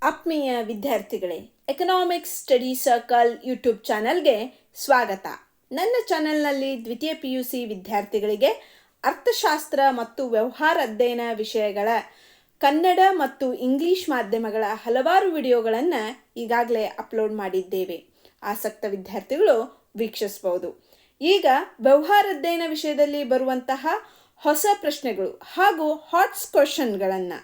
ಆತ್ಮೀಯ ವಿದ್ಯಾರ್ಥಿಗಳೇ, economics study circle YouTube ಚಾನಲ್ಗೆ ಸ್ವಾಗತ. ನನ್ನ ಚಾನೆಲ್ನಲ್ಲಿ ದ್ವಿತೀಯ PUC ವಿದ್ಯಾರ್ಥಿಗಳಿಗೆ ಅರ್ಥಶಾಸ್ತ್ರ ಮತ್ತು ವ್ಯವಹಾರ ಅಧ್ಯಯನ ವಿಷಯಗಳ ಕನ್ನಡ ಮತ್ತು ಇಂಗ್ಲಿಷ್ ಮಾಧ್ಯಮಗಳ ಹಲವಾರು ವಿಡಿಯೋಗಳನ್ನು ಈಗಾಗಲೇ ಅಪ್ಲೋಡ್ ಮಾಡಿದ್ದೇವೆ. ಆಸಕ್ತ ವಿದ್ಯಾರ್ಥಿಗಳು ವೀಕ್ಷಿಸಬಹುದು. ಈಗ ವ್ಯವಹಾರ ಅಧ್ಯಯನ ವಿಷಯದಲ್ಲಿ ಬರುವಂತಹ ಹೊಸ ಪ್ರಶ್ನೆಗಳು ಹಾಗೂ ಹಾಟ್ಸ್ ಕ್ವಶನ್ಗಳನ್ನು,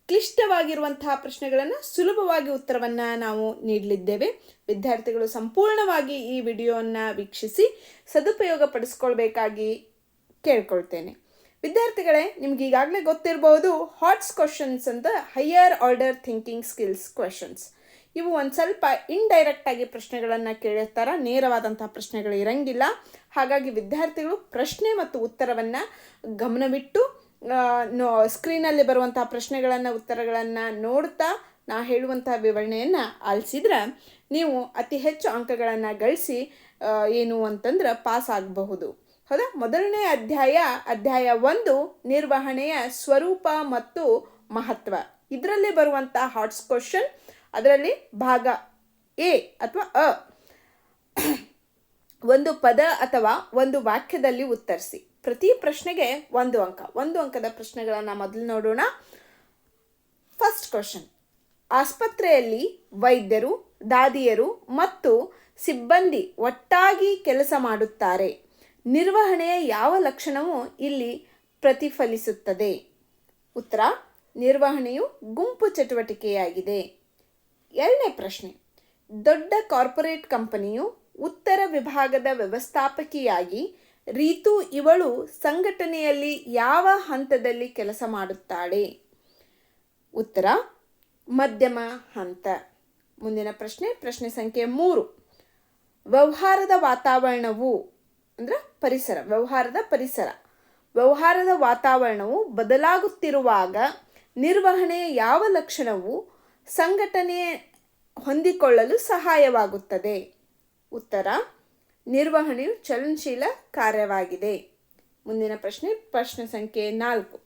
ಕ್ಲಿಷ್ಟವಾಗಿರುವಂತಹ ಪ್ರಶ್ನೆಗಳನ್ನು ಸುಲಭವಾಗಿ ಉತ್ತರವನ್ನು ನಾವು ನೀಡಲಿದ್ದೇವೆ. ವಿದ್ಯಾರ್ಥಿಗಳು ಸಂಪೂರ್ಣವಾಗಿ ಈ ವಿಡಿಯೋವನ್ನು ವೀಕ್ಷಿಸಿ ಸದುಪಯೋಗ ಪಡಿಸ್ಕೊಳ್ಬೇಕಾಗಿ ಕೇಳ್ಕೊಳ್ತೇನೆ. ವಿದ್ಯಾರ್ಥಿಗಳೇ, ನಿಮ್ಗೆ ಈಗಾಗಲೇ ಗೊತ್ತಿರಬಹುದು, ಹಾಟ್ಸ್ ಕ್ವಶನ್ಸ್ ಅಂತ higher order thinking skills questions. ಇವು ಒಂದು ಸ್ವಲ್ಪ ಇಂಡೈರೆಕ್ಟಾಗಿ ಪ್ರಶ್ನೆಗಳನ್ನು ಕೇಳಿರ್ತಾರೆ, ನೇರವಾದಂತಹ ಪ್ರಶ್ನೆಗಳು ಇರಂಗಿಲ್ಲ. ಹಾಗಾಗಿ ವಿದ್ಯಾರ್ಥಿಗಳು ಪ್ರಶ್ನೆ ಮತ್ತು ಉತ್ತರವನ್ನು ಗಮನವಿಟ್ಟು ಸ್ಕ್ರೀನಲ್ಲಿ ಬರುವಂತಹ ಪ್ರಶ್ನೆಗಳನ್ನು ಉತ್ತರಗಳನ್ನು ನೋಡ್ತಾ ನಾ ಹೇಳುವಂತಹ ವಿವರಣೆಯನ್ನು ಆಲಿಸಿದ್ರೆ ನೀವು ಅತಿ ಹೆಚ್ಚು ಅಂಕಗಳನ್ನು ಗಳಿಸಿ ಏನು ಅಂತಂದ್ರೆ ಪಾಸ್ ಆಗಬಹುದು. ಹೌದಾ? ಮೊದಲನೇ ಅಧ್ಯಾಯ 1 ನಿರ್ವಹಣೆಯ ಸ್ವರೂಪ ಮತ್ತು ಮಹತ್ವ. ಇದರಲ್ಲಿ ಬರುವಂತಹ ಹಾಟ್ಸ್ ಕ್ವಶನ್, ಅದರಲ್ಲಿ ಭಾಗ ಎ ಅಥವಾ ಒಂದು ಪದ ಅಥವಾ ಒಂದು ವಾಕ್ಯದಲ್ಲಿ ಉತ್ತರಿಸಿ. ಪ್ರತಿ ಪ್ರಶ್ನೆಗೆ 1 ಅಂಕ. 1 ಅಂಕದ ಪ್ರಶ್ನೆಗಳನ್ನು ಮೊದಲು ನೋಡೋಣ. ಫಸ್ಟ್ ಕ್ವಶನ್: ಆಸ್ಪತ್ರೆಯಲ್ಲಿ ವೈದ್ಯರು, ದಾದಿಯರು ಮತ್ತು ಸಿಬ್ಬಂದಿ ಒಟ್ಟಾಗಿ ಕೆಲಸ ಮಾಡುತ್ತಾರೆ. ನಿರ್ವಹಣೆಯ ಯಾವ ಲಕ್ಷಣವು ಇಲ್ಲಿ ಪ್ರತಿಫಲಿಸುತ್ತದೆ? ಉತ್ತರ: ನಿರ್ವಹಣೆಯು ಗುಂಪು ಚಟುವಟಿಕೆಯಾಗಿದೆ. ಎರಡನೇ ಪ್ರಶ್ನೆ: ದೊಡ್ಡ ಕಾರ್ಪೊರೇಟ್ ಕಂಪನಿಯು ಉತ್ತರ ವಿಭಾಗದ ವ್ಯವಸ್ಥಾಪಕಿಯಾಗಿ ರೀತು ಇವಳು ಸಂಘಟನೆಯಲ್ಲಿ ಯಾವ ಹಂತದಲ್ಲಿ ಕೆಲಸ ಮಾಡುತ್ತಾಳೆ? ಉತ್ತರ: ಮಧ್ಯಮ ಹಂತ. ಮುಂದಿನ ಪ್ರಶ್ನೆ ಸಂಖ್ಯೆ 3: ವ್ಯವಹಾರದ ವಾತಾವರಣವು ಅಂದ್ರೆ ಪರಿಸರ, ವ್ಯವಹಾರದ ವಾತಾವರಣವು ಬದಲಾಗುತ್ತಿರುವಾಗ ನಿರ್ವಹಣೆಯ ಯಾವ ಲಕ್ಷಣವು ಸಂಘಟನೆ ಹೊಂದಿಕೊಳ್ಳಲು ಸಹಾಯವಾಗುತ್ತದೆ? ಉತ್ತರ: ನಿರ್ವಹಣೆಯು ಚಲನಶೀಲ ಕಾರ್ಯವಾಗಿದೆ. ಮುಂದಿನ ಪ್ರಶ್ನೆ ಸಂಖ್ಯೆ 4: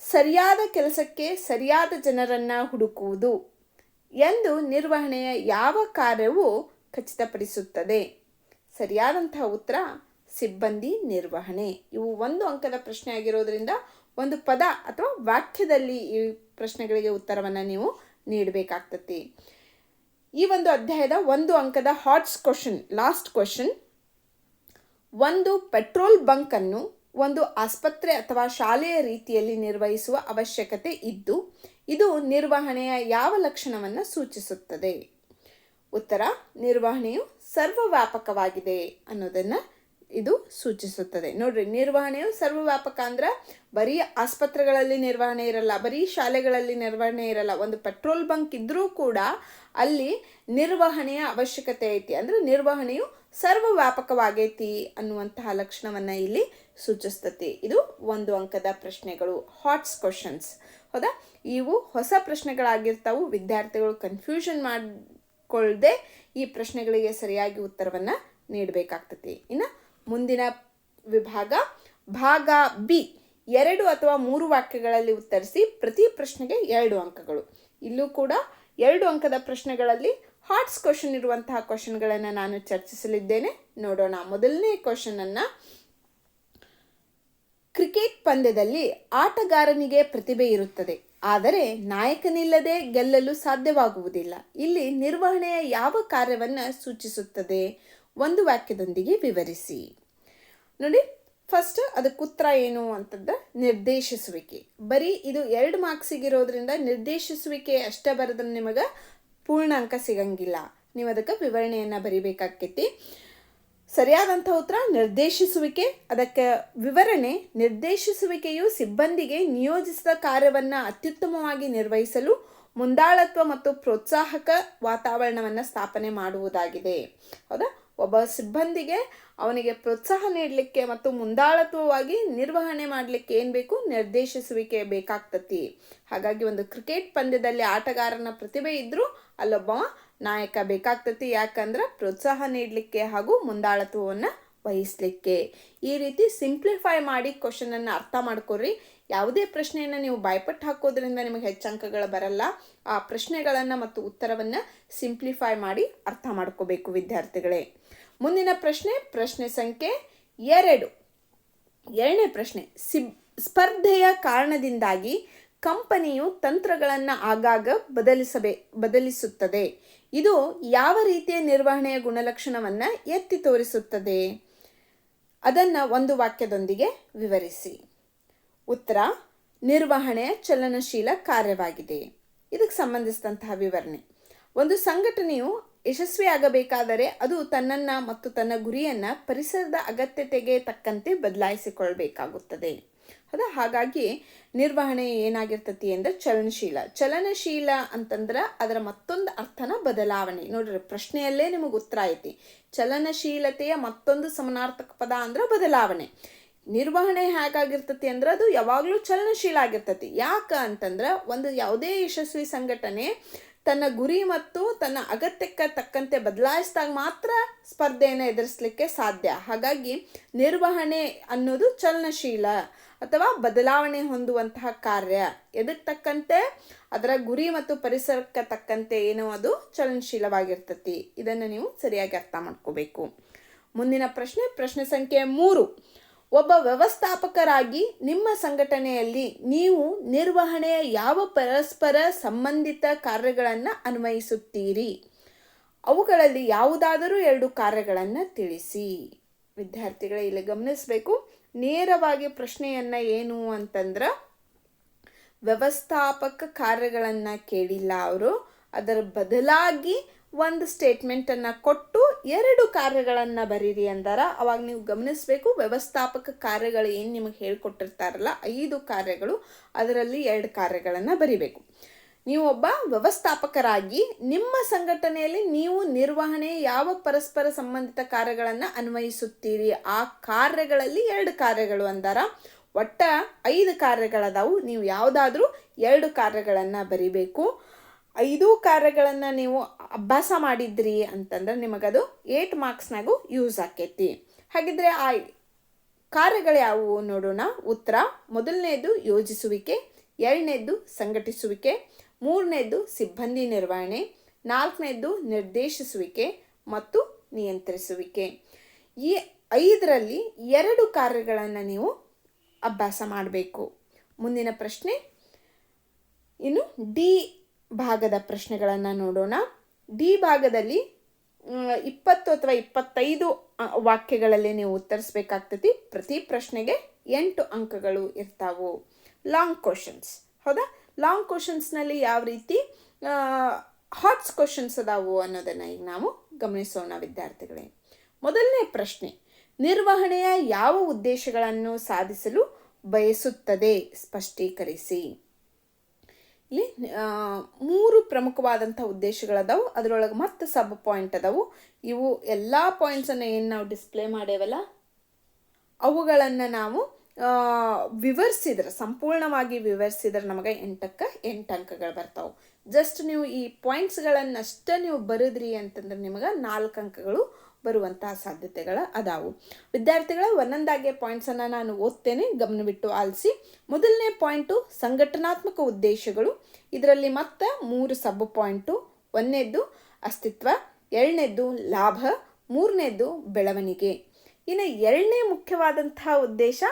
ಸರಿಯಾದ ಕೆಲಸಕ್ಕೆ ಸರಿಯಾದ ಜನರನ್ನು ಹುಡುಕುವುದು ಎಂದು ನಿರ್ವಹಣೆಯ ಯಾವ ಕಾರ್ಯವು ಖಚಿತಪಡಿಸುತ್ತದೆ? ಸರಿಯಾದಂತಹ ಉತ್ತರ: ಸಿಬ್ಬಂದಿ ನಿರ್ವಹಣೆ. ಇವು 1 ಅಂಕದ ಪ್ರಶ್ನೆ ಆಗಿರೋದ್ರಿಂದ ಒಂದು ಪದ ಅಥವಾ ವಾಕ್ಯದಲ್ಲಿ ಈ ಪ್ರಶ್ನೆಗಳಿಗೆ ಉತ್ತರವನ್ನು ನೀವು ನೀಡಬೇಕಾಗ್ತದೆ. ಈ ಒಂದು ಅಧ್ಯಾಯದ 1 ಅಂಕದ ಹಾಟ್ಸ್ ಕ್ವಶನ್, ಲಾಸ್ಟ್ ಕ್ವಶನ್: ಒಂದು ಪೆಟ್ರೋಲ್ ಬಂಕ್ ಅನ್ನು ಒಂದು ಆಸ್ಪತ್ರೆ ಅಥವಾ ಶಾಲೆಯ ರೀತಿಯಲ್ಲಿ ನಿರ್ವಹಿಸುವ ಅವಶ್ಯಕತೆ ಇದ್ದು ಇದು ನಿರ್ವಹಣೆಯ ಯಾವ ಲಕ್ಷಣವನ್ನು ಸೂಚಿಸುತ್ತದೆ? ಉತ್ತರ: ನಿರ್ವಹಣೆಯು ಸರ್ವವ್ಯಾಪಕವಾಗಿದೆ ಅನ್ನೋದನ್ನು ಇದು ಸೂಚಿಸುತ್ತದೆ. ನೋಡ್ರಿ, ನಿರ್ವಹಣೆಯು ಸರ್ವವ್ಯಾಪಕ ಅಂದ್ರೆ ಬರೀ ಆಸ್ಪತ್ರೆಗಳಲ್ಲಿ ನಿರ್ವಹಣೆ ಇರಲ್ಲ, ಬರೀ ಶಾಲೆಗಳಲ್ಲಿ ನಿರ್ವಹಣೆ ಇರಲ್ಲ. ಒಂದು ಪೆಟ್ರೋಲ್ ಬಂಕ್ ಇದ್ರೂ ಕೂಡ ಅಲ್ಲಿ ನಿರ್ವಹಣೆಯ ಅವಶ್ಯಕತೆ ಐತಿ, ಅಂದ್ರೆ ನಿರ್ವಹಣೆಯು ಸರ್ವವ್ಯಾಪಕವಾಗೈತಿ ಅನ್ನುವಂತಹ ಲಕ್ಷಣವನ್ನು ಇಲ್ಲಿ ಸೂಚಿಸ್ತತಿ. ಇದು 1 ಅಂಕದ ಪ್ರಶ್ನೆಗಳು, ಹಾಟ್ಸ್ ಕ್ವಶನ್ಸ್. ಹೌದಾ? ಇವು ಹೊಸ ಪ್ರಶ್ನೆಗಳಾಗಿರ್ತಾವು. ವಿದ್ಯಾರ್ಥಿಗಳು ಕನ್ಫ್ಯೂಷನ್ ಮಾಡಿಕೊಳ್ಳದೆ ಈ ಪ್ರಶ್ನೆಗಳಿಗೆ ಸರಿಯಾಗಿ ಉತ್ತರವನ್ನು ನೀಡಬೇಕಾಗ್ತತಿ. ಇನ್ನು ಮುಂದಿನ ವಿಭಾಗ, ಭಾಗ ಬಿ: 2 ಅಥವಾ 3 ವಾಕ್ಯಗಳಲ್ಲಿ ಉತ್ತರಿಸಿ. ಪ್ರತಿ ಪ್ರಶ್ನೆಗೆ 2 ಅಂಕಗಳು. ಇಲ್ಲೂ ಕೂಡ 2 ಅಂಕದ ಪ್ರಶ್ನೆಗಳಲ್ಲಿ ಹಾಟ್ಸ್ ಕ್ವಶನ್ ಇರುವಂತಹ ಕ್ವಶನ್ಗಳನ್ನು ನಾನು ಚರ್ಚಿಸಲಿದ್ದೇನೆ. ನೋಡೋಣ. ಮೊದಲನೇ ಕ್ವಶನ್ ಅನ್ನು: ಕ್ರಿಕೆಟ್ ಪಂದ್ಯದಲ್ಲಿ ಆಟಗಾರನಿಗೆ ಪ್ರತಿಭೆ ಇರುತ್ತದೆ, ಆದರೆ ನಾಯಕನಿಲ್ಲದೆ ಗೆಲ್ಲಲು ಸಾಧ್ಯವಾಗುವುದಿಲ್ಲ. ಇಲ್ಲಿ ನಿರ್ವಹಣೆಯ ಯಾವ ಕಾರ್ಯವನ್ನು ಸೂಚಿಸುತ್ತದೆ? ಒಂದು ವಾಕ್ಯದೊಂದಿಗೆ ವಿವರಿಸಿ. ನೋಡಿ, ಫಸ್ಟ್ ಅದಕ್ಕೆ ಉತ್ತರ ಏನು ಅಂತಂದ್ರೆ ನಿರ್ದೇಶಿಸುವಿಕೆ. ಬರೀ ಇದು 2 ಮಾರ್ಕ್ಸಿಗಿರೋದ್ರಿಂದ ನಿರ್ದೇಶಿಸುವಿಕೆ ಅಷ್ಟೇ ಬರೆದ್ರೆ ನಿಮಗೆ ಪೂರ್ಣ ಅಂಕ ಸಿಗಂಗಿಲ್ಲ. ನೀವು ಅದಕ್ಕೆ ವಿವರಣೆಯನ್ನು ಬರಿಬೇಕಾಗ್ತೈತಿ. ಸರಿಯಾದಂಥ ಉತ್ತರ ನಿರ್ದೇಶಿಸುವಿಕೆ. ಅದಕ್ಕೆ ವಿವರಣೆ: ನಿರ್ದೇಶಿಸುವಿಕೆಯು ಸಿಬ್ಬಂದಿಗೆ ನಿಯೋಜಿಸಿದ ಕಾರ್ಯವನ್ನು ಅತ್ಯುತ್ತಮವಾಗಿ ನಿರ್ವಹಿಸಲು ಮುಂದಾಳತ್ವ ಮತ್ತು ಪ್ರೋತ್ಸಾಹಕ ವಾತಾವರಣವನ್ನು ಸ್ಥಾಪನೆ ಮಾಡುವುದಾಗಿದೆ. ಹೌದಾ? ಒಬ್ಬ ಸಿಬ್ಬಂದಿಗೆ ಅವನಿಗೆ ಪ್ರೋತ್ಸಾಹ ನೀಡಲಿಕ್ಕೆ ಮತ್ತು ಮುಂದಾಳತ್ವವಾಗಿ ನಿರ್ವಹಣೆ ಮಾಡಲಿಕ್ಕೆ ಏನು ಬೇಕು? ನಿರ್ದೇಶಿಸುವಿಕೆ ಬೇಕಾಗ್ತತಿ. ಹಾಗಾಗಿ ಒಂದು ಕ್ರಿಕೆಟ್ ಪಂದ್ಯದಲ್ಲಿ ಆಟಗಾರನ ಪ್ರತಿಭೆ ಇದ್ದರೂ ಅಲ್ಲೊಬ್ಬ ನಾಯಕ ಬೇಕಾಗ್ತತಿ. ಯಾಕಂದ್ರೆ ಪ್ರೋತ್ಸಾಹ ನೀಡಲಿಕ್ಕೆ ಹಾಗೂ ಮುಂದಾಳತ್ವವನ್ನು ವಹಿಸಲಿಕ್ಕೆ. ಈ ರೀತಿ ಸಿಂಪ್ಲಿಫೈ ಮಾಡಿ ಕ್ವಶನನ್ನು ಅರ್ಥ ಮಾಡ್ಕೊಡ್ರಿ. ಯಾವುದೇ ಪ್ರಶ್ನೆಯನ್ನು ನೀವು ಬಾಯ್ಪಟ್ಟು ಹಾಕೋದ್ರಿಂದ ನಿಮಗೆ ಹೆಚ್ಚು ಅಂಕಗಳು ಬರಲ್ಲ. ಆ ಪ್ರಶ್ನೆಗಳನ್ನು ಮತ್ತು ಉತ್ತರವನ್ನು ಸಿಂಪ್ಲಿಫೈ ಮಾಡಿ ಅರ್ಥ ಮಾಡ್ಕೋಬೇಕು ವಿದ್ಯಾರ್ಥಿಗಳೇ. ಮುಂದಿನ ಪ್ರಶ್ನೆ ಸಂಖ್ಯೆ 2. ಎರಡನೇ ಪ್ರಶ್ನೆ, ಸ್ಪರ್ಧೆಯ ಕಾರಣದಿಂದಾಗಿ ಕಂಪನಿಯು ತಂತ್ರಗಳನ್ನು ಆಗಾಗ ಬದಲಿಸುತ್ತದೆ. ಇದು ಯಾವ ರೀತಿಯ ನಿರ್ವಹಣೆಯ ಗುಣಲಕ್ಷಣವನ್ನು ಎತ್ತಿ ತೋರಿಸುತ್ತದೆ? ಅದನ್ನು ಒಂದು ವಾಕ್ಯದೊಂದಿಗೆ ವಿವರಿಸಿ. ಉತ್ತರ: ನಿರ್ವಹಣೆಯ ಚಲನಶೀಲ ಕಾರ್ಯವಾಗಿದೆ. ಇದಕ್ಕೆ ಸಂಬಂಧಿಸಿದಂತಹ ವಿವರಣೆ: ಒಂದು ಸಂಘಟನೆಯು ಯಶಸ್ವಿಯಾಗಬೇಕಾದರೆ ಅದು ತನ್ನನ್ನು ಮತ್ತು ತನ್ನ ಗುರಿಯನ್ನು ಪರಿಸರದ ಅಗತ್ಯತೆಗೆ ತಕ್ಕಂತೆ ಬದಲಾಯಿಸಿಕೊಳ್ಬೇಕಾಗುತ್ತದೆ. ಹೌದಾ? ಹಾಗಾಗಿ ನಿರ್ವಹಣೆ ಏನಾಗಿರ್ತತಿ ಅಂದರೆ ಚಲನಶೀಲ ಅಂತಂದ್ರೆ ಅದರ ಮತ್ತೊಂದು ಅರ್ಥನ ಬದಲಾವಣೆ. ನೋಡ್ರಿ, ಪ್ರಶ್ನೆಯಲ್ಲೇ ನಿಮಗೆ ಉತ್ತರ ಐತಿ. ಚಲನಶೀಲತೆಯ ಮತ್ತೊಂದು ಸಮಾನಾರ್ಥಕ ಪದ ಅಂದ್ರೆ ಬದಲಾವಣೆ. ನಿರ್ವಹಣೆ ಹೇಗಾಗಿರ್ತತಿ ಅಂದ್ರೆ ಅದು ಯಾವಾಗಲೂ ಚಲನಶೀಲ ಆಗಿರ್ತತಿ. ಅಂತಂದ್ರೆ ಒಂದು ಯಾವುದೇ ಯಶಸ್ವಿ ಸಂಘಟನೆ ತನ್ನ ಗುರಿ ಮತ್ತು ತನ್ನ ಅಗತ್ಯಕ್ಕೆ ತಕ್ಕಂತೆ ಬದಲಾಯಿಸಿದಾಗ ಮಾತ್ರ ಸ್ಪರ್ಧೆಯನ್ನು ಎದುರಿಸಲಿಕ್ಕೆ ಸಾಧ್ಯ. ಹಾಗಾಗಿ ನಿರ್ವಹಣೆ ಅನ್ನೋದು ಚಲನಶೀಲ ಅಥವಾ ಬದಲಾವಣೆ ಹೊಂದುವಂತಹ ಕಾರ್ಯ. ಎದಕ್ಕೆ ತಕ್ಕಂತೆ? ಅದರ ಗುರಿ ಮತ್ತು ಪರಿಸರಕ್ಕೆ ತಕ್ಕಂತೆ ಏನೋ ಅದು ಚಲನಶೀಲವಾಗಿರ್ತತಿ. ಇದನ್ನು ನೀವು ಸರಿಯಾಗಿ ಅರ್ಥ ಮಾಡ್ಕೋಬೇಕು. ಮುಂದಿನ ಪ್ರಶ್ನೆ ಸಂಖ್ಯೆ 3. ಒಬ್ಬ ವ್ಯವಸ್ಥಾಪಕರಾಗಿ ನಿಮ್ಮ ಸಂಘಟನೆಯಲ್ಲಿ ನೀವು ನಿರ್ವಹಣೆಯ ಯಾವ ಪರಸ್ಪರ ಸಂಬಂಧಿತ ಕಾರ್ಯಗಳನ್ನು ಅನ್ವಯಿಸುತ್ತೀರಿ? ಅವುಗಳಲ್ಲಿ ಯಾವುದಾದರೂ 2 ಕಾರ್ಯಗಳನ್ನು ತಿಳಿಸಿ. ವಿದ್ಯಾರ್ಥಿಗಳೇ, ಇಲ್ಲಿ ಗಮನಿಸಬೇಕು, ನೇರವಾಗಿ ಪ್ರಶ್ನೆಯನ್ನು ಏನು ಅಂತಂದ್ರೆ ವ್ಯವಸ್ಥಾಪಕ ಕಾರ್ಯಗಳನ್ನು ಕೇಳಿಲ್ಲ ಅವರು. ಅದರ ಬದಲಾಗಿ ಒಂದು ಸ್ಟೇಟ್ಮೆಂಟನ್ನು ಕೊಟ್ಟು 2 ಕಾರ್ಯಗಳನ್ನು ಬರೀರಿ ಅಂದಾರ. ಅವಾಗ ನೀವು ಗಮನಿಸಬೇಕು, ವ್ಯವಸ್ಥಾಪಕ ಕಾರ್ಯಗಳು ಏನು ನಿಮಗೆ ಹೇಳ್ಕೊಟ್ಟಿರ್ತಾರಲ್ಲ 5 ಕಾರ್ಯಗಳು, ಅದರಲ್ಲಿ 2 ಕಾರ್ಯಗಳನ್ನು ಬರಿಬೇಕು. ನೀವು ಒಬ್ಬ ವ್ಯವಸ್ಥಾಪಕರಾಗಿ ನಿಮ್ಮ ಸಂಘಟನೆಯಲ್ಲಿ ನೀವು ನಿರ್ವಹಣೆ ಯಾವ ಪರಸ್ಪರ ಸಂಬಂಧಿತ ಕಾರ್ಯಗಳನ್ನು ಅನ್ವಯಿಸುತ್ತೀರಿ? ಆ ಕಾರ್ಯಗಳಲ್ಲಿ 2 ಕಾರ್ಯಗಳು ಅಂದಾರ. ಒಟ್ಟ 5 ಕಾರ್ಯಗಳದಾವು. ನೀವು ಯಾವುದಾದ್ರೂ 2 ಕಾರ್ಯಗಳನ್ನು ಬರಿಬೇಕು. 5 ಕಾರ್ಯಗಳನ್ನು ನೀವು ಅಭ್ಯಾಸ ಮಾಡಿದ್ರಿ ಅಂತಂದ್ರೆ ನಿಮಗದು 8 ಮಾರ್ಕ್ಸ್ನಾಗೂ ಯೂಸ್ ಆಕೈತಿ. ಹಾಗಿದ್ರೆ ಆ ಕಾರ್ಯಗಳು ಯಾವುವು ನೋಡೋಣ. ಉತ್ತರ: ಮೊದಲನೇದು ಯೋಜಿಸುವಿಕೆ, 2ನೇದು ಸಂಘಟಿಸುವಿಕೆ, 3ನೇದು ಸಿಬ್ಬಂದಿ ನಿರ್ವಹಣೆ, 4ನೇದು ನಿರ್ದೇಶಿಸುವಿಕೆ ಮತ್ತು ನಿಯಂತ್ರಿಸುವಿಕೆ. ಈ 5ರಲ್ಲಿ 2 ಕಾರ್ಯಗಳನ್ನು ನೀವು ಅಭ್ಯಾಸ ಮಾಡಬೇಕು. ಮುಂದಿನ ಪ್ರಶ್ನೆ, ಇನ್ನು ಡಿ ಭಾಗದ ಪ್ರಶ್ನೆಗಳನ್ನು ನೋಡೋಣ. ಡಿ ಭಾಗದಲ್ಲಿ 20 ಅಥವಾ 25 ವಾಕ್ಯಗಳಲ್ಲಿ ನೀವು ಉತ್ತರಿಸಬೇಕಾಗ್ತತಿ. ಪ್ರತಿ ಪ್ರಶ್ನೆಗೆ 8 ಅಂಕಗಳು ಇರ್ತಾವು. Long questions. ಹೌದಾ? ಲಾಂಗ್ ಕ್ವಶನ್ಸ್ನಲ್ಲಿ ಯಾವ ರೀತಿ ಹಾಟ್ಸ್ ಕ್ವಶನ್ಸ್ ಅದಾವು ಅನ್ನೋದನ್ನು ಈಗ ನಾವು ಗಮನಿಸೋಣ ವಿದ್ಯಾರ್ಥಿಗಳೇ. ಮೊದಲನೇ ಪ್ರಶ್ನೆ, ನಿರ್ವಹಣೆಯ ಯಾವ ಉದ್ದೇಶಗಳನ್ನು ಸಾಧಿಸಲು ಬಯಸುತ್ತದೆ? ಸ್ಪಷ್ಟೀಕರಿಸಿ. ಇಲ್ಲಿ 3 ಪ್ರಮುಖವಾದಂಥ ಉದ್ದೇಶಗಳದಾವು. ಅದರೊಳಗೆ ಮತ್ತೆ ಸಬ್ ಪಾಯಿಂಟ್ ಅದಾವು. ಇವು ಎಲ್ಲ ಪಾಯಿಂಟ್ಸನ್ನು ಏನು ನಾವು ಡಿಸ್ಪ್ಲೇ ಮಾಡೇವಲ್ಲ ಅವುಗಳನ್ನು ನಾವು ಸಂಪೂರ್ಣವಾಗಿ ವಿವರಿಸಿದ್ರೆ ನಮಗೆ 8ಕ್ಕೆ 8 ಅಂಕಗಳು ಬರ್ತಾವೆ. ಜಸ್ಟ್ ನೀವು ಈ ಪಾಯಿಂಟ್ಸ್ಗಳನ್ನಷ್ಟೇ ನೀವು ಬರೆದ್ರಿ ಅಂತಂದ್ರೆ ನಿಮಗೆ 4 ಅಂಕಗಳು ಬರುವಂತಹ ಸಾಧ್ಯತೆಗಳು ಅದಾವು. ವಿದ್ಯಾರ್ಥಿಗಳ ಒಂದೊಂದಾಗೆ ಪಾಯಿಂಟ್ಸನ್ನು ನಾನು ಓದ್ತೇನೆ, ಗಮನವಿಟ್ಟು ಆಲಿಸಿ. ಮೊದಲನೇ ಪಾಯಿಂಟು ಸಂಘಟನಾತ್ಮಕ ಉದ್ದೇಶಗಳು. ಇದರಲ್ಲಿ ಮತ್ತೆ 3 ಸಬ್ ಪಾಯಿಂಟು. 1ನೇದು ಅಸ್ತಿತ್ವ, 2ನೇದು ಲಾಭ, 3ನೇದು ಬೆಳವಣಿಗೆ. ಇನ್ನು 2ನೇ ಮುಖ್ಯವಾದಂತಹ ಉದ್ದೇಶ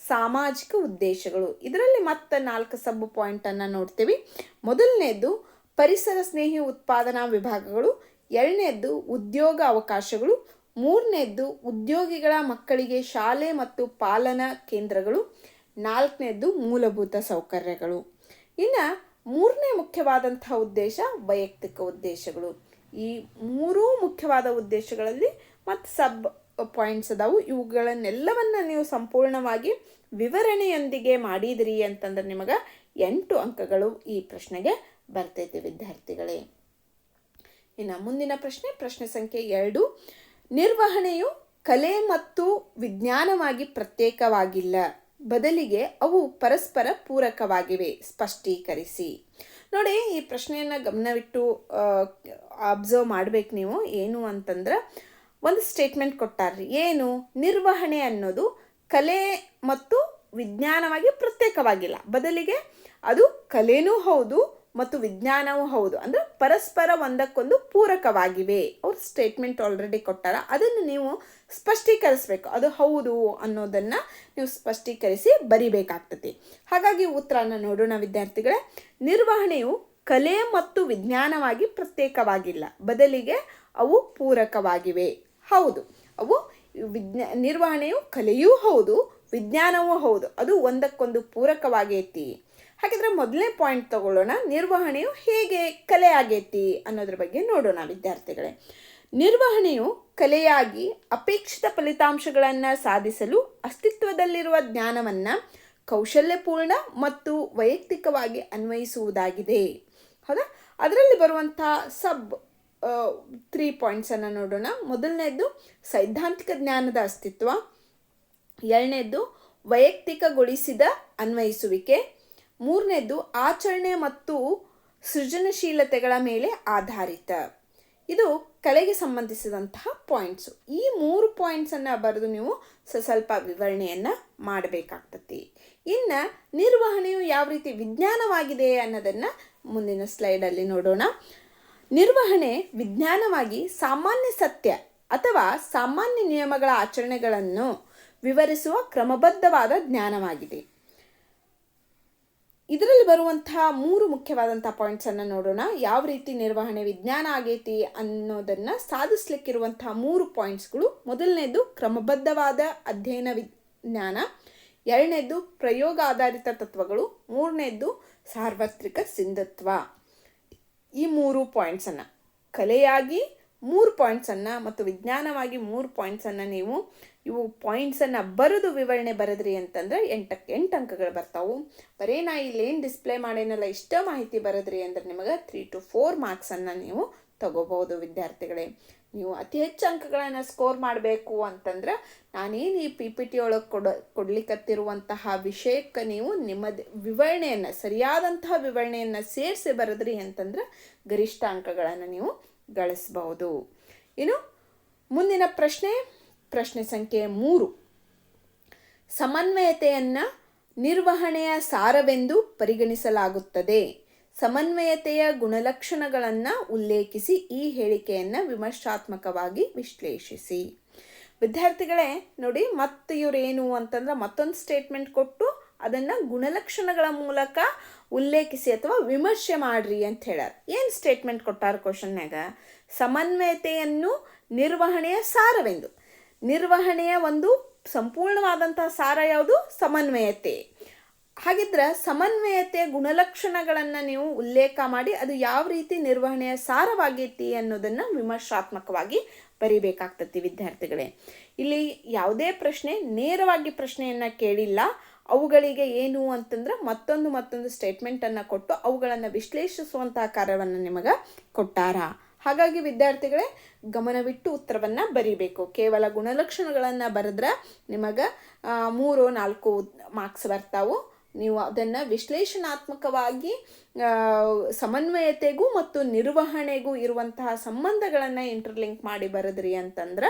ಸಾಮಾಜಿಕ ಉದ್ದೇಶಗಳು. ಇದರಲ್ಲಿ ಮತ್ತೆ 4 ಸಬ್ ಪಾಯಿಂಟನ್ನು ನೋಡ್ತೀವಿ. ಮೊದಲನೇದು ಪರಿಸರ ಸ್ನೇಹಿ ಉತ್ಪಾದನಾ ವಿಭಾಗಗಳು, 2ನೇದು ಉದ್ಯೋಗ ಅವಕಾಶಗಳು, 3ನೇದು ಉದ್ಯೋಗಿಗಳ ಮಕ್ಕಳಿಗೆ ಶಾಲೆ ಮತ್ತು ಪಾಲನಾ ಕೇಂದ್ರಗಳು, 4ನೇದು ಮೂಲಭೂತ ಸೌಕರ್ಯಗಳು. ಇನ್ನು 3ನೇ ಮುಖ್ಯವಾದಂತಹ ಉದ್ದೇಶ ವೈಯಕ್ತಿಕ ಉದ್ದೇಶಗಳು. ಈ 3 ಮುಖ್ಯವಾದ ಉದ್ದೇಶಗಳಲ್ಲಿ ಮತ್ತು ಸಬ್ ಪಾಯಿಂಟ್ಸ್ ಅದಾವು. ಇವುಗಳನ್ನೆಲ್ಲವನ್ನ ನೀವು ಸಂಪೂರ್ಣವಾಗಿ ವಿವರಣೆಯೊಂದಿಗೆ ಮಾಡಿದ್ರಿ ಅಂತಂದ್ರೆ ನಿಮಗೆ 8 ಅಂಕಗಳು ಈ ಪ್ರಶ್ನೆಗೆ ಬರ್ತೈತೆ ವಿದ್ಯಾರ್ಥಿಗಳೇ. ಇನ್ನು ಮುಂದಿನ ಪ್ರಶ್ನೆ ಸಂಖ್ಯೆ 2. ನಿರ್ವಹಣೆಯು ಕಲೆ ಮತ್ತು ವಿಜ್ಞಾನವಾಗಿ ಪ್ರತ್ಯೇಕವಾಗಿಲ್ಲ, ಬದಲಿಗೆ ಅವು ಪರಸ್ಪರ ಪೂರಕವಾಗಿವೆ. ಸ್ಪಷ್ಟೀಕರಿಸಿ. ನೋಡಿ, ಈ ಪ್ರಶ್ನೆಯನ್ನು ಗಮನವಿಟ್ಟು ಅಬ್ಸರ್ವ್ ಮಾಡ್ಬೇಕು ನೀವು. ಏನು ಅಂತಂದ್ರೆ ಒಂದು ಸ್ಟೇಟ್ಮೆಂಟ್ ಕೊಟ್ಟಾರ್ರಿ. ಏನು? ನಿರ್ವಹಣೆ ಅನ್ನೋದು ಕಲೆ ಮತ್ತು ವಿಜ್ಞಾನವಾಗಿ ಪ್ರತ್ಯೇಕವಾಗಿಲ್ಲ, ಬದಲಿಗೆ ಅದು ಕಲೆನೂ ಹೌದು ಮತ್ತು ವಿಜ್ಞಾನವೂ ಹೌದು. ಅಂದರೆ ಪರಸ್ಪರ ಒಂದಕ್ಕೊಂದು ಪೂರಕವಾಗಿವೆ. ಅವ್ರು ಸ್ಟೇಟ್ಮೆಂಟ್ ಆಲ್ರೆಡಿ ಕೊಟ್ಟಾರ, ಅದನ್ನು ನೀವು ಸ್ಪಷ್ಟೀಕರಿಸಬೇಕು. ಅದು ಹೌದು ಅನ್ನೋದನ್ನು ನೀವು ಸ್ಪಷ್ಟೀಕರಿಸಿ ಬರಿಬೇಕಾಗ್ತದೆ. ಹಾಗಾಗಿ ಉತ್ತರನ ನೋಡೋಣ ವಿದ್ಯಾರ್ಥಿಗಳೇ. ನಿರ್ವಹಣೆಯು ಕಲೆ ಮತ್ತು ವಿಜ್ಞಾನವಾಗಿ ಪ್ರತ್ಯೇಕವಾಗಿಲ್ಲ, ಬದಲಿಗೆ ಅವು ಪೂರಕವಾಗಿವೆ. ಹೌದು, ಅವು ನಿರ್ವಹಣೆಯು ಕಲೆಯೂ ಹೌದು, ವಿಜ್ಞಾನವೂ ಹೌದು, ಅದು ಒಂದಕ್ಕೊಂದು ಪೂರಕವಾಗೈತಿ. ಹಾಗಿದ್ರೆ ಮೊದಲನೇ ಪಾಯಿಂಟ್ ತಗೊಳ್ಳೋಣ. ನಿರ್ವಹಣೆಯು ಹೇಗೆ ಕಲೆ ಆಗೈತಿ ಅನ್ನೋದ್ರ ಬಗ್ಗೆ ನೋಡೋಣ ವಿದ್ಯಾರ್ಥಿಗಳೇ. ನಿರ್ವಹಣೆಯು ಕಲೆಯಾಗಿ ಅಪೇಕ್ಷಿತ ಫಲಿತಾಂಶಗಳನ್ನು ಸಾಧಿಸಲು ಅಸ್ತಿತ್ವದಲ್ಲಿರುವ ಜ್ಞಾನವನ್ನು ಕೌಶಲ್ಯಪೂರ್ಣ ಮತ್ತು ವೈಯಕ್ತಿಕವಾಗಿ ಅನ್ವಯಿಸುವುದಾಗಿದೆ. ಹೌದಾ? ಅದರಲ್ಲಿ ಬರುವಂಥ 3 ಪಾಯಿಂಟ್ಸನ್ನು ನೋಡೋಣ. ಮೊದಲನೇದು ಸೈದ್ಧಾಂತಿಕ ಜ್ಞಾನದ ಅಸ್ತಿತ್ವ, ಎರಡನೇದು ವೈಯಕ್ತಿಕಗೊಳಿಸಿದ ಅನ್ವಯಿಸುವಿಕೆ, ಮೂರನೇದು ಆಚರಣೆ ಮತ್ತು ಸೃಜನಶೀಲತೆಗಳ ಮೇಲೆ ಆಧಾರಿತ. ಇದು ಕಲೆಗೆ ಸಂಬಂಧಿಸಿದಂತಹ ಪಾಯಿಂಟ್ಸು. ಈ 3 ಪಾಯಿಂಟ್ಸನ್ನು ಬರೆದು ನೀವು ಸ್ವಲ್ಪ ವಿವರಣೆಯನ್ನು ಮಾಡಬೇಕಾಗ್ತತಿ. ಇನ್ನು ನಿರ್ವಹಣೆಯು ಯಾವ ರೀತಿ ವಿಜ್ಞಾನವಾಗಿದೆ ಅನ್ನೋದನ್ನು ಮುಂದಿನ ಸ್ಲೈಡಲ್ಲಿ ನೋಡೋಣ. ನಿರ್ವಹಣೆ ವಿಜ್ಞಾನವಾಗಿ ಸಾಮಾನ್ಯ ಸತ್ಯ ಅಥವಾ ಸಾಮಾನ್ಯ ನಿಯಮಗಳ ಆಚರಣೆಗಳನ್ನು ವಿವರಿಸುವ ಕ್ರಮಬದ್ಧವಾದ ಜ್ಞಾನವಾಗಿದೆ. ಇದರಲ್ಲಿ ಬರುವಂತಹ 3 ಮುಖ್ಯವಾದಂತಹ ಪಾಯಿಂಟ್ಸನ್ನು ನೋಡೋಣ. ಯಾವ ರೀತಿ ನಿರ್ವಹಣೆ ವಿಜ್ಞಾನ ಆಗೈತಿ ಅನ್ನೋದನ್ನು ಸಾಧಿಸ್ಲಿಕ್ಕಿರುವಂತಹ 3 ಪಾಯಿಂಟ್ಸ್ಗಳು. ಮೊದಲನೇದು ಕ್ರಮಬದ್ಧವಾದ ಅಧ್ಯಯನ ವಿಜ್ಞಾನ, ಎರಡನೇದು ಪ್ರಯೋಗ ಆಧಾರಿತ ತತ್ವಗಳು, ಮೂರನೇದು ಸಾರ್ವತ್ರಿಕ ಸಿಂಧತ್ವ. ಈ 3 ಪಾಯಿಂಟ್ಸನ್ನು ಕಲೆಯಾಗಿ 3 ಪಾಯಿಂಟ್ಸನ್ನು ಮತ್ತು ವಿಜ್ಞಾನವಾಗಿ 3 ಪಾಯಿಂಟ್ಸನ್ನು ನೀವು ಇವು ಪಾಯಿಂಟ್ಸನ್ನು ಬರೆದು ವಿವರಣೆ ಬರೆದ್ರಿ ಅಂತಂದ್ರೆ 8 ಅಂಕಗಳು ಬರ್ತಾವೆ. ಬರೀ ನಾ ಇಲ್ಲಿ ಏನು ಡಿಸ್ಪ್ಲೇ ಮಾಡೇನಲ್ಲ ಇಷ್ಟ ಮಾಹಿತಿ ಬರೆದ್ರಿ ಅಂದ್ರೆ ನಿಮಗೆ 3 to 4 ಮಾರ್ಕ್ಸನ್ನು ನೀವು ತಗೋಬಹುದು ವಿದ್ಯಾರ್ಥಿಗಳೇ. ನೀವು ಅತಿ ಹೆಚ್ಚು ಅಂಕಗಳನ್ನು ಸ್ಕೋರ್ ಮಾಡಬೇಕು ಅಂತಂದ್ರೆ ನಾನೇನು ಈ PPT ಒಳಗೆ ಕೊಡ್ಲಿಕ್ಕತ್ತಿರುವಂತಹ ವಿಷಯಕ್ಕೆ ನೀವು ನಿಮ್ಮದು ವಿವರಣೆಯನ್ನು ಸರಿಯಾದಂತಹ ವಿವರಣೆಯನ್ನು ಸೇರಿಸಿ ಬರೆದ್ರಿ ಅಂತಂದ್ರೆ ಗರಿಷ್ಠ ಅಂಕಗಳನ್ನು ನೀವು ಗಳಿಸಬಹುದು. ಇನ್ನು ಮುಂದಿನ ಪ್ರಶ್ನೆ ಸಂಖ್ಯೆ 3. ಸಮನ್ವಯತೆಯನ್ನು ನಿರ್ವಹಣೆಯ ಸಾರವೆಂದು ಪರಿಗಣಿಸಲಾಗುತ್ತದೆ. ಸಮನ್ವಯತೆಯ ಗುಣಲಕ್ಷಣಗಳನ್ನು ಉಲ್ಲೇಖಿಸಿ ಈ ಹೇಳಿಕೆಯನ್ನು ವಿಮರ್ಶಾತ್ಮಕವಾಗಿ ವಿಶ್ಲೇಷಿಸಿ. ವಿದ್ಯಾರ್ಥಿಗಳೇ ನೋಡಿ, ಮತ್ತು ಇವರೇನು ಅಂತಂದ್ರೆ ಮತ್ತೊಂದು ಸ್ಟೇಟ್ಮೆಂಟ್ ಕೊಟ್ಟು ಅದನ್ನು ಗುಣಲಕ್ಷಣಗಳ ಮೂಲಕ ಉಲ್ಲೇಖಿಸಿ ಅಥವಾ ವಿಮರ್ಶೆ ಮಾಡ್ರಿ ಅಂತ ಹೇಳ್ಯಾರ. ಏನು ಸ್ಟೇಟ್ಮೆಂಟ್ ಕೊಟ್ಟಾರ ಕ್ವಶನ್ಯಾಗ? ಸಮನ್ವಯತೆಯನ್ನು ನಿರ್ವಹಣೆಯ ಸಾರವೆಂದು. ನಿರ್ವಹಣೆಯ ಒಂದು ಸಂಪೂರ್ಣವಾದಂತಹ ಸಾರ ಯಾವುದು? ಸಮನ್ವಯತೆ. ಹಾಗಿದ್ರೆ ಸಮನ್ವಯತೆಯ ಗುಣಲಕ್ಷಣಗಳನ್ನು ನೀವು ಉಲ್ಲೇಖ ಮಾಡಿ ಅದು ಯಾವ ರೀತಿ ನಿರ್ವಹಣೆಯ ಸಾರವಾಗೈತಿ ಅನ್ನೋದನ್ನು ವಿಮರ್ಶಾತ್ಮಕವಾಗಿ ಬರಿಬೇಕಾಗ್ತತಿ ವಿದ್ಯಾರ್ಥಿಗಳೇ. ಇಲ್ಲಿ ಯಾವುದೇ ಪ್ರಶ್ನೆ ನೇರವಾಗಿ ಪ್ರಶ್ನೆಯನ್ನು ಕೇಳಿಲ್ಲ. ಅವುಗಳಿಗೆ ಏನು ಅಂತಂದ್ರೆ ಮತ್ತೊಂದು ಸ್ಟೇಟ್ಮೆಂಟನ್ನು ಕೊಟ್ಟು ಅವುಗಳನ್ನು ವಿಶ್ಲೇಷಿಸುವಂತಹ ಕಾರ್ಯವನ್ನು ನಿಮಗೆ ಕೊಟ್ಟಾರ. ಹಾಗಾಗಿ ವಿದ್ಯಾರ್ಥಿಗಳೇ ಗಮನವಿಟ್ಟು ಉತ್ತರವನ್ನು ಬರಿಬೇಕು. ಕೇವಲ ಗುಣಲಕ್ಷಣಗಳನ್ನು ಬರೆದ್ರೆ ನಿಮಗೆ 3-4 ಮಾರ್ಕ್ಸ್ ಬರ್ತಾವು. ನೀವು ಅದನ್ನು ವಿಶ್ಲೇಷಣಾತ್ಮಕವಾಗಿ ಸಮನ್ವಯತೆಗೂ ಮತ್ತು ನಿರ್ವಹಣೆಗೂ ಇರುವಂತಹ ಸಂಬಂಧಗಳನ್ನು ಇಂಟರ್ಲಿಂಕ್ ಮಾಡಿ ಬರೆದ್ರಿ ಅಂತಂದ್ರೆ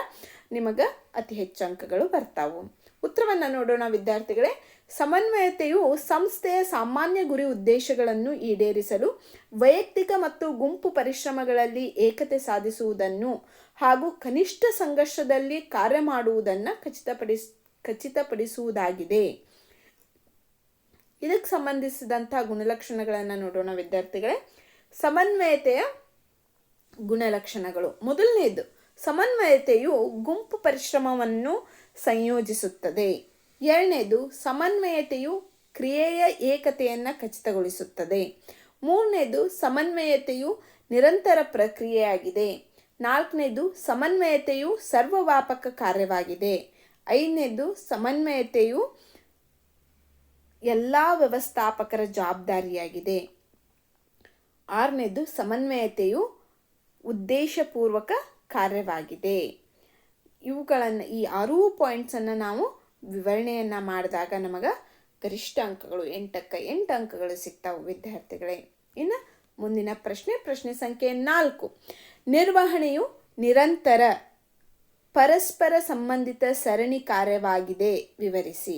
ನಿಮಗೆ ಅತಿ ಹೆಚ್ಚು ಅಂಕಗಳು ಬರ್ತಾವು. ಉತ್ತರವನ್ನು ನೋಡೋಣ ವಿದ್ಯಾರ್ಥಿಗಳೇ. ಸಮನ್ವಯತೆಯು ಸಂಸ್ಥೆಯ ಸಾಮಾನ್ಯ ಗುರಿ ಉದ್ದೇಶಗಳನ್ನು ಈಡೇರಿಸಲು ವೈಯಕ್ತಿಕ ಮತ್ತು ಗುಂಪು ಪರಿಶ್ರಮಗಳಲ್ಲಿ ಏಕತೆ ಸಾಧಿಸುವುದನ್ನು ಹಾಗೂ ಕನಿಷ್ಠ ಸಂಘರ್ಷದಲ್ಲಿ ಕಾರ್ಯ ಮಾಡುವುದನ್ನು ಖಚಿತಪಡಿಸುವುದಾಗಿದೆ. ಇದಕ್ಕೆ ಸಂಬಂಧಿಸಿದಂಥ ಗುಣಲಕ್ಷಣಗಳನ್ನು ನೋಡೋಣ ವಿದ್ಯಾರ್ಥಿಗಳೇ. ಸಮನ್ವಯತೆಯ ಗುಣಲಕ್ಷಣಗಳು. ಮೊದಲನೇದು, ಸಮನ್ವಯತೆಯು ಗುಂಪು ಪರಿಶ್ರಮವನ್ನು ಸಂಯೋಜಿಸುತ್ತದೆ. ಎರಡನೇದು, ಸಮನ್ವಯತೆಯು ಕ್ರಿಯೆಯ ಏಕತೆಯನ್ನು ಖಚಿತಗೊಳಿಸುತ್ತದೆ. ಮೂರನೇದು, ಸಮನ್ವಯತೆಯು ನಿರಂತರ ಪ್ರಕ್ರಿಯೆಯಾಗಿದೆ. ನಾಲ್ಕನೇದು, ಸಮನ್ವಯತೆಯು ಸರ್ವವ್ಯಾಪಕ ಕಾರ್ಯವಾಗಿದೆ. ಐದನೇದು, ಸಮನ್ವಯತೆಯು ಎಲ್ಲ ವ್ಯವಸ್ಥಾಪಕರ ಜವಾಬ್ದಾರಿಯಾಗಿದೆ. ಆರನೇದು, ಸಮನ್ವಯತೆಯು ಉದ್ದೇಶಪೂರ್ವಕ ಕಾರ್ಯವಾಗಿದೆ. ಇವುಗಳನ್ನು ಈ 6 ಪಾಯಿಂಟ್ಸನ್ನು ನಾವು ವಿವರಣೆಯನ್ನು ಮಾಡಿದಾಗ ನಮಗೆ ಗರಿಷ್ಠ ಅಂಕಗಳು 8ಕ್ಕೆ 8 ಅಂಕಗಳು ಸಿಗ್ತಾವೆ ವಿದ್ಯಾರ್ಥಿಗಳೇ. ಇನ್ನು ಮುಂದಿನ ಪ್ರಶ್ನೆ ಸಂಖ್ಯೆ 4. ನಿರ್ವಹಣೆಯು ನಿರಂತರ ಪರಸ್ಪರ ಸಂಬಂಧಿತ ಸರಣಿ ಕಾರ್ಯವಾಗಿದೆ, ವಿವರಿಸಿ.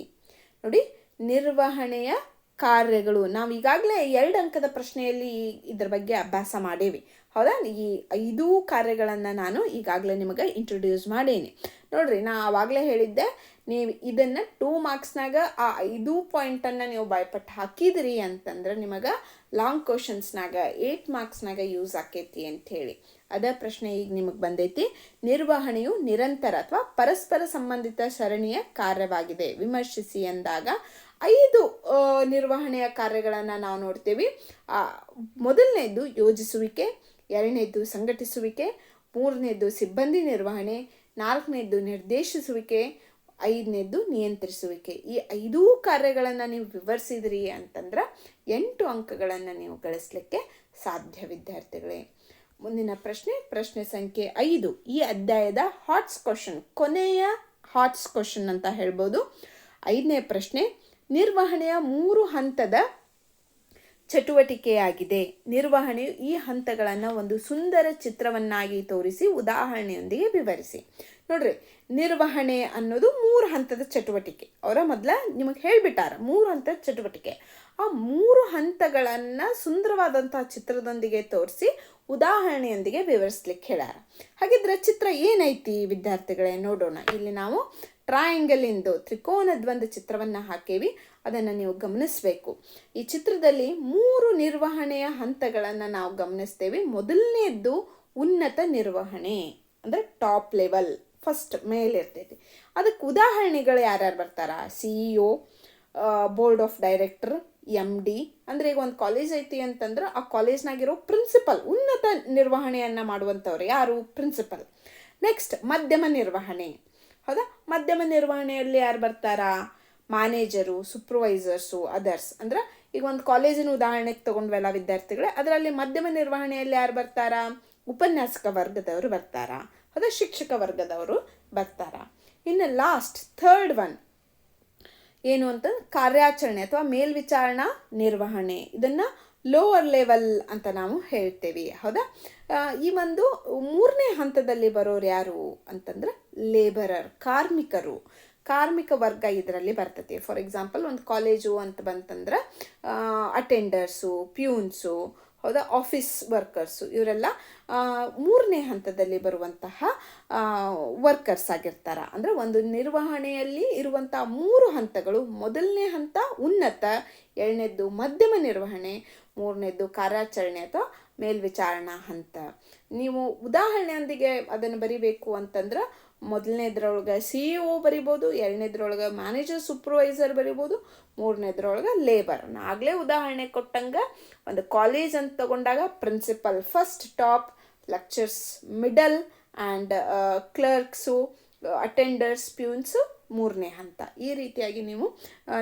ನೋಡಿ, ನಿರ್ವಹಣೆಯ ಕಾರ್ಯಗಳು. ನಾವು ಈಗಾಗಲೇ 2 ಅಂಕದ ಪ್ರಶ್ನೆಯಲ್ಲಿ ಇದ್ರ ಬಗ್ಗೆ ಅಭ್ಯಾಸ ಮಾಡೇವಿ, ಹೌದಾ? ಈ 5 ಕಾರ್ಯಗಳನ್ನು ನಾನು ಈಗಾಗಲೇ ನಿಮಗೆ ಇಂಟ್ರೊಡ್ಯೂಸ್ ಮಾಡೇನಿ. ನೋಡ್ರಿ, ನಾ ಆವಾಗಲೇ ಹೇಳಿದ್ದೆ, ನೀವು ಇದನ್ನು 2 ಮಾರ್ಕ್ಸ್ನಾಗ ಆ 5 ಪಾಯಿಂಟನ್ನು ನೀವು ಬಾಯ್ಪಟ್ಟು ಹಾಕಿದ್ರಿ ಅಂತಂದ್ರೆ ನಿಮಗೆ ಲಾಂಗ್ ಕ್ವಶನ್ಸ್ನಾಗ 8 ಮಾರ್ಕ್ಸ್ನಾಗ ಯೂಸ್ ಆಕೈತಿ ಅಂತ ಹೇಳಿ. ಅದೇ ಪ್ರಶ್ನೆ ಈಗ ನಿಮಗೆ ಬಂದೈತಿ. ನಿರ್ವಹಣೆಯು ನಿರಂತರ ಅಥವಾ ಪರಸ್ಪರ ಸಂಬಂಧಿತ ಸರಣಿಯ ಕಾರ್ಯವಾಗಿದೆ, ವಿಮರ್ಶಿಸಿ ಅಂದಾಗ 5 ನಿರ್ವಹಣೆಯ ಕಾರ್ಯಗಳನ್ನು ನಾವು ನೋಡ್ತೀವಿ. ಮೊದಲನೇದು ಯೋಜಿಸುವಿಕೆ, 2ನೇದು ಸಂಘಟಿಸುವಿಕೆ, 3ನೇದು ಸಿಬ್ಬಂದಿ ನಿರ್ವಹಣೆ, 4ನೇದು ನಿರ್ದೇಶಿಸುವಿಕೆ, 5ನೇದು ನಿಯಂತ್ರಿಸುವಿಕೆ. ಈ 5 ಕಾರ್ಯಗಳನ್ನು ನೀವು ವಿವರಿಸಿದ್ರಿ ಅಂತಂದ್ರೆ 8 ಅಂಕಗಳನ್ನು ನೀವು ಗಳಿಸಲಿಕ್ಕೆ ಸಾಧ್ಯ ವಿದ್ಯಾರ್ಥಿಗಳೇ. ಮುಂದಿನ ಪ್ರಶ್ನೆ ಸಂಖ್ಯೆ 5. ಈ ಅಧ್ಯಾಯದ ಹಾಟ್ಸ್ ಕ್ವಶನ್, ಕೊನೆಯ ಹಾಟ್ಸ್ ಕ್ವಶನ್ ಅಂತ ಹೇಳ್ಬೋದು. 5ನೇ ಪ್ರಶ್ನೆ, ನಿರ್ವಹಣೆಯ 3 ಹಂತದ ಚಟುವಟಿಕೆಯಾಗಿದೆ. ನಿರ್ವಹಣೆಯು ಈ ಹಂತಗಳನ್ನು ಒಂದು ಸುಂದರ ಚಿತ್ರವನ್ನಾಗಿ ತೋರಿಸಿ ಉದಾಹರಣೆಯೊಂದಿಗೆ ವಿವರಿಸಿ. ನೋಡ್ರಿ, ನಿರ್ವಹಣೆ ಅನ್ನೋದು 3 ಹಂತದ ಚಟುವಟಿಕೆ. ಅವರ ಮೊದಲ ನಿಮಗೆ ಹೇಳಿಬಿಟ್ಟಾರ 3 ಹಂತದ ಚಟುವಟಿಕೆ. ಆ 3 ಹಂತಗಳನ್ನು ಸುಂದರವಾದಂತಹ ಚಿತ್ರದೊಂದಿಗೆ ತೋರಿಸಿ ಉದಾಹರಣೆಯೊಂದಿಗೆ ವಿವರಿಸ್ಲಿಕ್ಕೆ ಹೇಳ್ಯಾರ. ಹಾಗಿದ್ರೆ ಚಿತ್ರ ಏನೈತಿ ವಿದ್ಯಾರ್ಥಿಗಳೇ? ನೋಡೋಣ. ಇಲ್ಲಿ ನಾವು ಟ್ರಯಾಂಗಲ್ ಇಂದು ತ್ರಿಕೋನದ ಚಿತ್ರವನ್ನು ಹಾಕೇವಿ, ಅದನ್ನು ನೀವು ಗಮನಿಸಬೇಕು. ಈ ಚಿತ್ರದಲ್ಲಿ 3 ನಿರ್ವಹಣೆಯ ಹಂತಗಳನ್ನು ನಾವು ಗಮನಿಸ್ತೇವೆ. ಮೊದಲನೇದ್ದು ಉನ್ನತ ನಿರ್ವಹಣೆ, ಅಂದರೆ ಟಾಪ್ ಲೆವೆಲ್, ಫಸ್ಟ್ ಮೇಲಿರ್ತೈತಿ. ಅದಕ್ಕೆ ಉದಾಹರಣೆಗಳು ಯಾರ್ಯಾರು ಬರ್ತಾರ? CEO, board of director, MD. ಅಂದರೆ ಈಗ ಒಂದು ಕಾಲೇಜ್ ಐತಿ ಅಂತಂದ್ರೆ ಆ ಕಾಲೇಜ್ನಾಗಿರೋ ಪ್ರಿನ್ಸಿಪಲ್, ಉನ್ನತ ನಿರ್ವಹಣೆಯನ್ನು ಮಾಡುವಂಥವ್ರು ಯಾರು? ಪ್ರಿನ್ಸಿಪಲ್. ನೆಕ್ಸ್ಟ್ ಮಧ್ಯಮ ನಿರ್ವಹಣೆ, ಹೌದಾ? ಮಧ್ಯಮ ನಿರ್ವಹಣೆಯಲ್ಲಿ ಯಾರು ಬರ್ತಾರಾ? Manager, supervisors, others. ಅಂದ್ರೆ ಈಗ ಒಂದು ಕಾಲೇಜಿನ ಉದಾಹರಣೆಗೆ ತಗೊಂಡ್ವಲ್ಲ ವಿದ್ಯಾರ್ಥಿಗಳೇ, ಅದರಲ್ಲಿ ಮಧ್ಯಮ ನಿರ್ವಹಣೆಯಲ್ಲಿ ಯಾರು ಬರ್ತಾರಾ? ಉಪನ್ಯಾಸಕ ವರ್ಗದವರು ಬರ್ತಾರಾ, ಹೌದಾ? ಶಿಕ್ಷಕ ವರ್ಗದವರು ಬರ್ತಾರಾ. ಇನ್ನು ಲಾಸ್ಟ್ ಥರ್ಡ್ ಒನ್ ಏನು ಅಂತ, ಕಾರ್ಯಾಚರಣೆ ಅಥವಾ ಮೇಲ್ವಿಚಾರಣಾ ನಿರ್ವಹಣೆ. ಇದನ್ನು ಲೋವರ್ ಲೆವೆಲ್ ಅಂತ ನಾವು ಹೇಳ್ತೇವೆ, ಹೌದಾ? ಈ ಒಂದು 3ನೇ ಹಂತದಲ್ಲಿ ಬರೋರು ಯಾರು ಅಂತಂದ್ರೆ ಲೇಬರರ್, ಕಾರ್ಮಿಕ ವರ್ಗ ಇದರಲ್ಲಿ ಬರ್ತೈತಿ. ಫಾರ್ ಎಕ್ಸಾಂಪಲ್ ಒಂದು ಕಾಲೇಜು ಅಂತ ಬಂತಂದ್ರೆ ಅಟೆಂಡರ್ಸು, ಪ್ಯೂನ್ಸು, ಹೌದಾ? ಆಫೀಸ್ ವರ್ಕರ್ಸು, ಇವರೆಲ್ಲ 3ನೇ ಹಂತದಲ್ಲಿ ಬರುವಂತಹ ವರ್ಕರ್ಸ್ ಆಗಿರ್ತಾರ. ಅಂದರೆ ಒಂದು ನಿರ್ವಹಣೆಯಲ್ಲಿ ಇರುವಂತಹ 3 ಹಂತಗಳು. ಮೊದಲನೇ ಹಂತ ಉನ್ನತ, 2ನೇದ್ದು ಮಧ್ಯಮ ನಿರ್ವಹಣೆ, 3ನೇದ್ದು ಕಾರ್ಯಾಚರಣೆ ಅಥವಾ ಮೇಲ್ವಿಚಾರಣಾ ಹಂತ. ನೀವು ಉದಾಹರಣೆಯೊಂದಿಗೆ ಅದನ್ನು ಬರಿಬೇಕು ಅಂತಂದ್ರೆ ಮೊದಲನೇದ್ರೊಳಗೆ CEO ಬರಿಬೋದು, 2ನೇದ್ರೊಳಗೆ ಮ್ಯಾನೇಜರ್, ಸೂಪರ್ವೈಸರ್ ಬರಿಬೋದು, 3ನೇದ್ರೊಳಗೆ ಲೇಬರ್. ಆಗಲೇ ಉದಾಹರಣೆ ಕೊಟ್ಟಂಗೆ ಒಂದು ಕಾಲೇಜ್ ಅಂತ ತಗೊಂಡಾಗ principal first top, lecturers middle, and clerks, attenders, peons 3ನೇ ಹಂತ. ಈ ರೀತಿಯಾಗಿ ನೀವು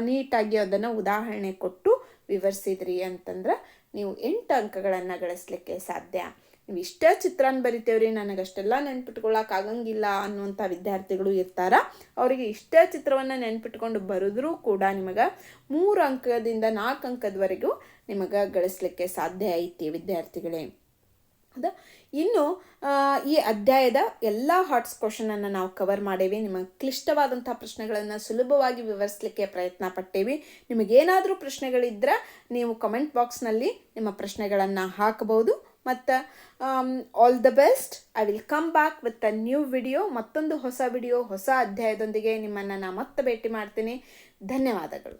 ನೀಟಾಗಿ ಅದನ್ನು ಉದಾಹರಣೆ ಕೊಟ್ಟು ವಿವರಿಸಿದ್ರಿ ಅಂತಂದ್ರೆ ನೀವು 8 ಅಂಕಗಳನ್ನು ಗಳಿಸ್ಲಿಕ್ಕೆ ಸಾಧ್ಯ. ನೀವು ಇಷ್ಟೇ ಚಿತ್ರಾನ್ನ ಬರಿತೇವ್ರಿ, ನನಗಷ್ಟೆಲ್ಲ ನೆನ್ಪಿಟ್ಕೊಳ್ಳೋಕ್ಕಾಗಂಗಿಲ್ಲ ಅನ್ನುವಂಥ ವಿದ್ಯಾರ್ಥಿಗಳು ಇರ್ತಾರ. ಅವರಿಗೆ ಇಷ್ಟೇ ಚಿತ್ರವನ್ನು ನೆನ್ಪಿಟ್ಕೊಂಡು ಬರೆದ್ರೂ ಕೂಡ ನಿಮಗೆ 3 ಅಂಕದಿಂದ 4 ಅಂಕದವರೆಗೂ ನಿಮಗೆ ಗಳಿಸ್ಲಿಕ್ಕೆ ಸಾಧ್ಯ ಐತಿ ವಿದ್ಯಾರ್ಥಿಗಳೇ, ಹೌದಾ? ಇನ್ನು ಈ ಅಧ್ಯಾಯದ ಎಲ್ಲ ಹಾಟ್ಸ್ ಕ್ವಶನನ್ನು ನಾವು ಕವರ್ ಮಾಡೇವಿ. ನಿಮಗೆ ಕ್ಲಿಷ್ಟವಾದಂಥ ಪ್ರಶ್ನೆಗಳನ್ನು ಸುಲಭವಾಗಿ ವಿವರಿಸಲಿಕ್ಕೆ ಪ್ರಯತ್ನ ಪಟ್ಟೇವಿ. ನಿಮಗೇನಾದರೂ ಪ್ರಶ್ನೆಗಳಿದ್ದರೆ ನೀವು ಕಮೆಂಟ್ ಬಾಕ್ಸ್ನಲ್ಲಿ ನಿಮ್ಮ ಪ್ರಶ್ನೆಗಳನ್ನು ಹಾಕಬಹುದು. ಮತ್ತು all the best. I will come back with a new video. ಮತ್ತೊಂದು ಹೊಸ ವಿಡಿಯೋ, ಹೊಸ ಅಧ್ಯಾಯದೊಂದಿಗೆ ನಿಮ್ಮನ್ನು ನಾನು ಮತ್ತೆ ಭೇಟಿ ಮಾಡ್ತೀನಿ. ಧನ್ಯವಾದಗಳು.